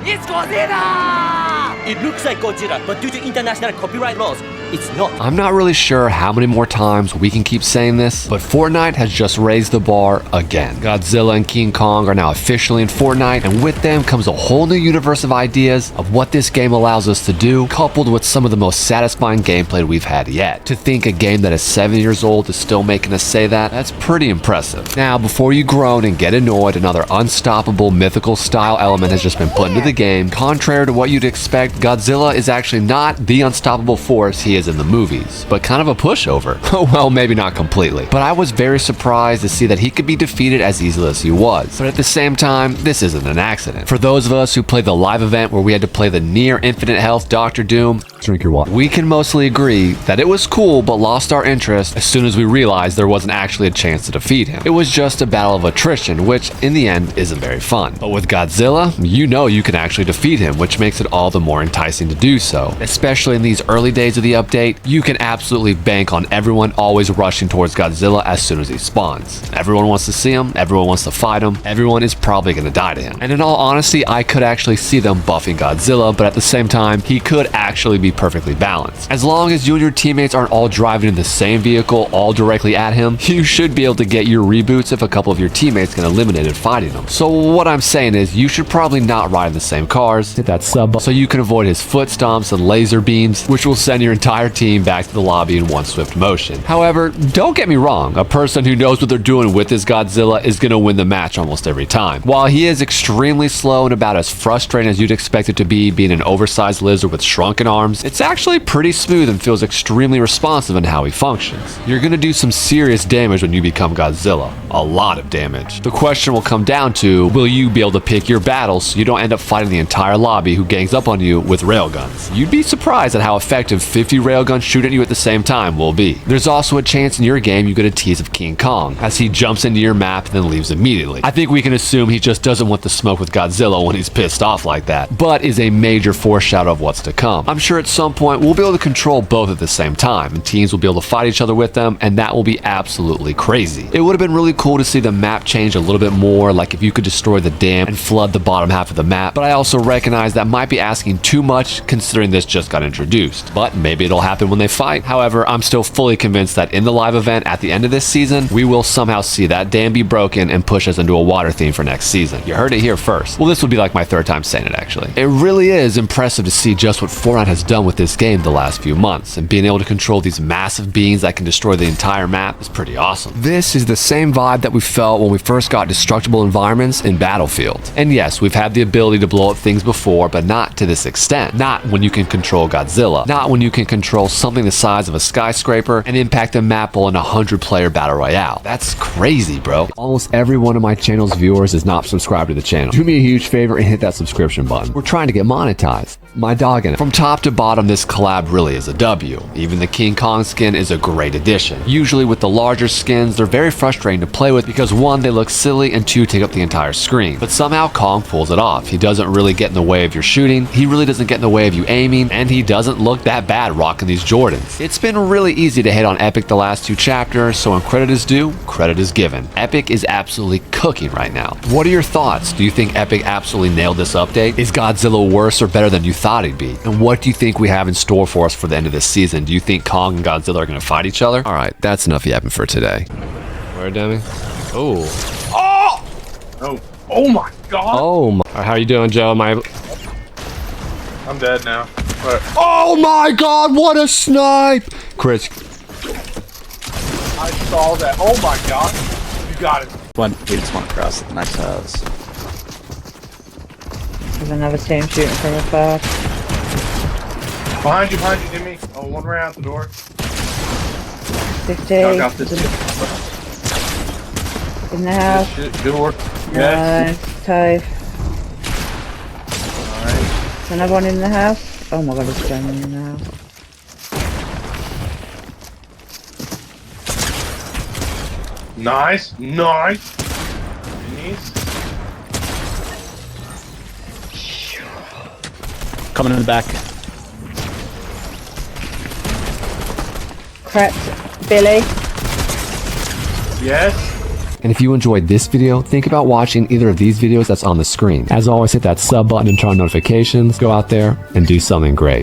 It's Godzilla! It looks like Godzilla, but due to international copyright laws, it's not. I'm not really sure how many more times we can keep saying this, but Fortnite has just raised the bar again. Godzilla and King Kong are now officially in Fortnite, and with them comes a whole new universe of ideas of what this game allows us to do, coupled with some of the most satisfying gameplay we've had yet. To think a game that is 7 years old is still making us say that, that's pretty impressive. Now, before you groan and get annoyed, another unstoppable mythical style element has just been put into the game. Contrary to what you'd expect, Godzilla is actually not the unstoppable force he is in the movies, but kind of a pushover. Well, maybe not completely, but I was very surprised to see that he could be defeated as easily as he was. But at the same time, this isn't an accident. For those of us who played the live event where we had to play the near infinite health Dr. Doom, drink your water, we can mostly agree that it was cool but lost our interest as soon as we realized there wasn't actually a chance to defeat him. It was just a battle of attrition, which in the end isn't very fun. But with Godzilla, you know you can actually defeat him, which makes it all the more enticing to do so. Especially in these early days of the update, you can absolutely bank on everyone always rushing towards Godzilla as soon as he spawns. Everyone wants to see him, everyone wants to fight him, everyone is probably going to die to him. And in all honesty, I could actually see them buffing Godzilla, but at the same time, he could actually be perfectly balanced. As long as you and your teammates aren't all driving in the same vehicle all directly at him, you should be able to get your reboots if a couple of your teammates get eliminated fighting him. So what I'm saying is you should probably not ride in the same cars, hit that sub so you can avoid his foot stomps and laser beams, which will send your entire team back to the lobby in one swift motion. However, don't get me wrong, a person who knows what they're doing with this Godzilla is going to win the match almost every time. While he is extremely slow and about as frustrating as you'd expect it to be being an oversized lizard with shrunken arms, it's actually pretty smooth and feels extremely responsive in how he functions. You're going to do some serious damage when you become Godzilla. A lot of damage. The question will come down to, will you be able to pick your battles so you don't end up fighting the entire lobby who gangs up on you with railguns? You'd be surprised at how effective 50 railguns shooting at you at the same time will be. There's also a chance in your game you get a tease of King Kong, as he jumps into your map and then leaves immediately. I think we can assume he just doesn't want the smoke with Godzilla when he's pissed off like that, but is a major foreshadow of what's to come. I'm sure at some point we'll be able to control both at the same time, and teams will be able to fight each other with them, and that will be absolutely crazy. It would have been really cool to see the map change a little bit more, like if you could destroy the dam and flood the bottom half of the map, but I also recognize that might be asking too much considering this just got introduced. But maybe it'll happen when they fight. However, I'm still fully convinced that in the live event at the end of this season, we will somehow see that dam be broken and push us into a water theme for next season. You heard it here first. Well, this would be like my third time saying it actually. It really is impressive to see just what Fortnite has done with this game the last few months, and being able to control these massive beings that can destroy the entire map is pretty awesome. This is the same vibe that we felt when we first got destructible environments in Battlefield. And yes, we've had the ability to blow up things before, but not to this extent. Not when you can control Godzilla. Not when you can control something the size of a skyscraper and impact a map in a 100-player battle royale. That's crazy, bro. Almost every one of my channel's viewers is not subscribed to the channel. Do me a huge favor and hit that subscription button. We're trying to get monetized. My dog in it. From top to bottom, this collab really is a W. Even the King Kong skin is a great addition. Usually with the larger skins, they're very frustrating to play with because one, they look silly, and two, take up the entire screen. But somehow Kong pulls it off. He doesn't really get in the way of your shooting, he really doesn't get in the way of you aiming, and he doesn't look that bad rocking these Jordans. It's been really easy to hit on Epic the last two chapters, so when credit is due, credit is given. Epic is absolutely cooking right now. What are your thoughts? Do you think Epic absolutely nailed this update? Is Godzilla worse or better than you thought he'd be? And what do you think we have in store for us for the end of this season? Do you think Kong and Godzilla are going to fight each other? All right, that's enough yapping for today. Where, Demi? Oh. Oh! Oh. Oh my God. Oh my. How are you doing, Joe? I'm dead now. But oh my God, what a snipe! Chris. I saw that. Oh my God. You got it. We just went across to the next house. There's another team shooting from afar. Behind you, Jimmy. Oh, one right out the door. 50. I got this. In the house. Good work. Yes. Nice. Alright. Another one in the house. Oh my God, there's so many in the house. Nice. Nice. Coming in the back. Cracked. Billy. Yes. And if you enjoyed this video, think about watching either of these videos that's on the screen. As always, hit that sub button and turn on notifications. Go out there and do something great.